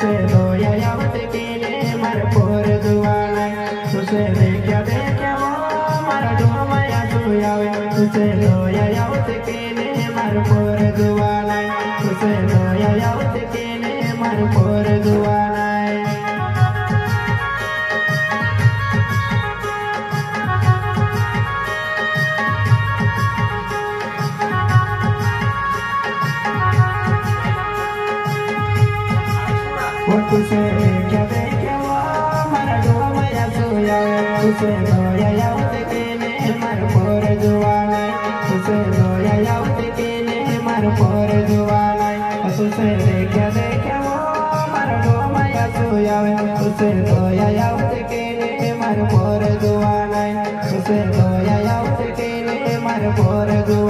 उसे रोया यावत के ने मर पोर दुआना उसे देखा देखा वो मर डोमया सुयावे उसे रोया यावत के ने मर पोर दुआना उसे रोया यावत के ने मर पोर दुआना उसे क्या देखा वो मर डोमया सुयावे उसे रोया यावत के ने मर पोर दुआना उसे रोया यावत के ने मर पोर दुआना उसे देखा देखा वो मर डोमया सुयावे उसे रोया यावत के ने मर पोर दुआना उसे रोया यावत के ने मर पोर दुआना